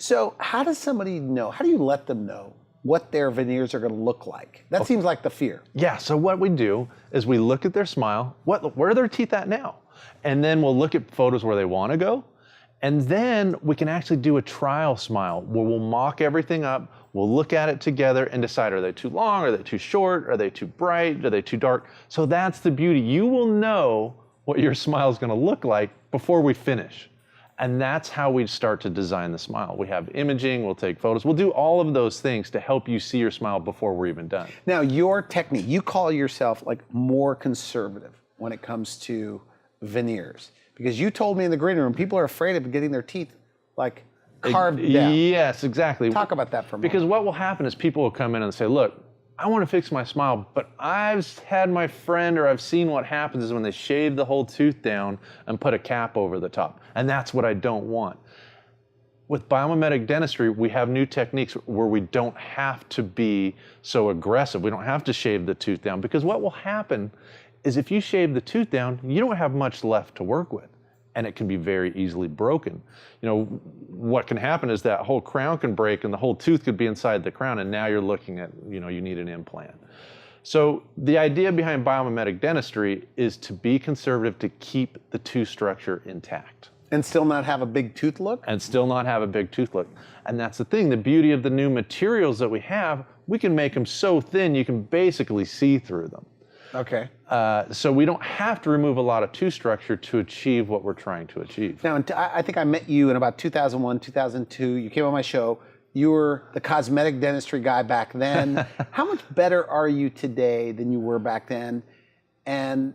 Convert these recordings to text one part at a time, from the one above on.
So how does somebody know, how do you let them know what their veneers are going to look like? That seems like the fear. Yeah, so what we do is we look at their smile, where are their teeth at now? And then we'll look at photos where they want to go. And then we can actually do a trial smile where we'll mock everything up, we'll look at it together and decide, are they too long, are they too short, are they too bright, are they too dark? So that's the beauty. You will know what your smile is going to look like before we finish. And that's how we start to design the smile. We have imaging, we'll take photos, we'll do all of those things to help you see your smile before we're even done. Now, your technique, you call yourself like more conservative when it comes to veneers. Because you told me in the green room, people are afraid of getting their teeth like carved down. Yes, exactly. Talk about that for a moment. Because what will happen is people will come in and say, look, I want to fix my smile, but I've had my friend or I've seen what happens is when they shave the whole tooth down and put a cap over the top. And that's what I don't want. With biomimetic dentistry, we have new techniques where we don't have to be so aggressive. We don't have to shave the tooth down, because what will happen is if you shave the tooth down, you don't have much left to work with, and it can be very easily broken. You know, what can happen is that whole crown can break and the whole tooth could be inside the crown, and now you're looking at, you know, you need an implant. So the idea behind biomimetic dentistry is to be conservative, to keep the tooth structure intact. And still not have a big tooth look? And still not have a big tooth look. And that's the thing, the beauty of the new materials that we have, we can make them so thin you can basically see through them. Okay. So we don't have to remove a lot of tooth structure to achieve what we're trying to achieve. Now, I think I met you in about 2001, 2002. You came on my show. You were the cosmetic dentistry guy back then. How much better are you today than you were back then? And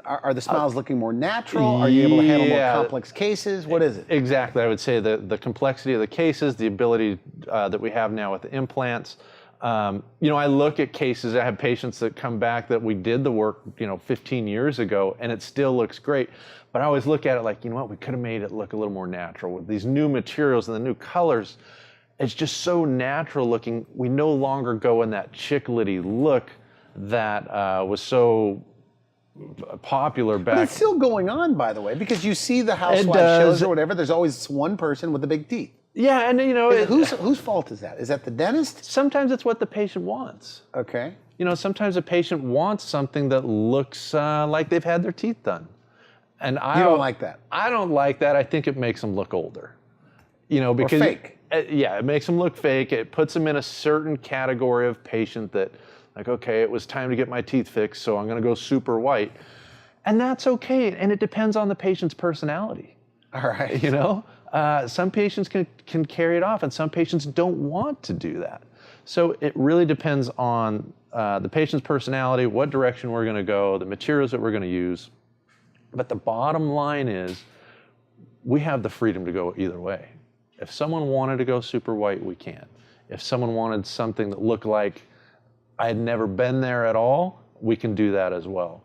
are the smiles looking more natural? Are you able to handle more complex cases? What is it? Exactly. I would say the complexity of the cases, the ability that we have now with the implants. You know, I look at cases, I have patients that come back that we did the work, you know, 15 years ago, and it still looks great. But I always look at it like, you know what, we could have made it look a little more natural. With these new materials and the new colors, it's just so natural looking. We no longer go in that chiclety look that was so popular back. But it's still going on, by the way, because you see the housewife shows or whatever, there's always one person with the big teeth. Yeah, and you know, whose fault is that? Is that the dentist? Sometimes it's what the patient wants. Okay. You know, sometimes a patient wants something that looks like they've had their teeth done, and you don't like that. I don't like that. I think it makes them look older. You know, because or fake. Yeah, it makes them look fake. It puts them in a certain category of patient that, like, okay, it was time to get my teeth fixed, so I'm going to go super white, and that's okay. And it depends on the patient's personality. All right. You know. Some patients can carry it off, and some patients don't want to do that. So it really depends on the patient's personality, what direction we're going to go, the materials that we're going to use. But the bottom line is we have the freedom to go either way. If someone wanted to go super white, we can. If someone wanted something that looked like I had never been there at all, we can do that as well.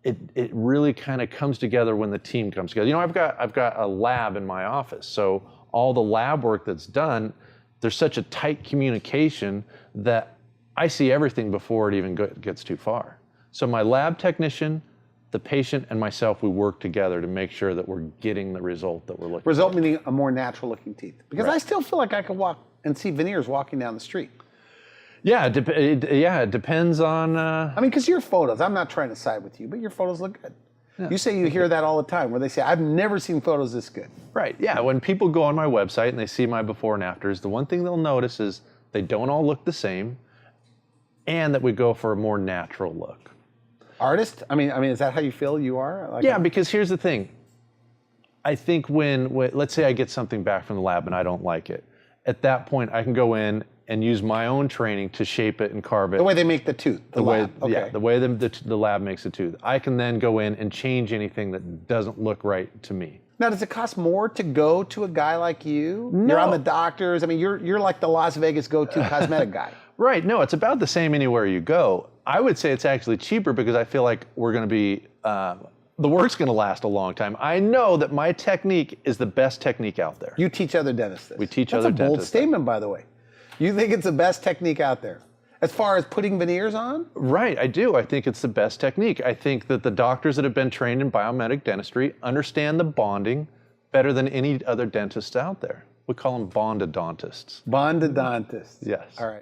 It really kind of comes together when the team comes together. You know, I've got a lab in my office, so all the lab work that's done, there's such a tight communication that I see everything before it even gets too far. So my lab technician, the patient, and myself, we work together to make sure that we're getting the result that we're looking for. Result meaning a more natural looking teeth. Because right. I still feel like I could walk and see veneers walking down the street. Yeah, it depends on... I mean, because your photos, I'm not trying to side with you, but your photos look good. Yeah. You say you hear that all the time, where they say, I've never seen photos this good. Right, yeah. When people go on my website and they see my before and afters, the one thing they'll notice is they don't all look the same, and that we go for a more natural look. Artist? I mean, is that how you feel you are? Like yeah, because here's the thing. I think when, let's say I get something back from the lab and I don't like it, at that point I can go in and use my own training to shape it and carve it. The way they make the tooth, the lab. Okay. Yeah, the way the lab makes the tooth. I can then go in and change anything that doesn't look right to me. Now, does it cost more to go to a guy like you? No. You're on the doctors. I mean, you're like the Las Vegas go-to cosmetic guy. Right, no, it's about the same anywhere you go. I would say it's actually cheaper because I feel like we're gonna be, the work's gonna last a long time. I know that my technique is the best technique out there. You teach other dentists this. We teach other dentists. That's a bold statement, by the way. You think it's the best technique out there? As far as putting veneers on? Right, I do. I think it's the best technique. I think that the doctors that have been trained in biomimetic dentistry understand the bonding better than any other dentist out there. We call them bondodontists. Bondodontists. Yes. All right.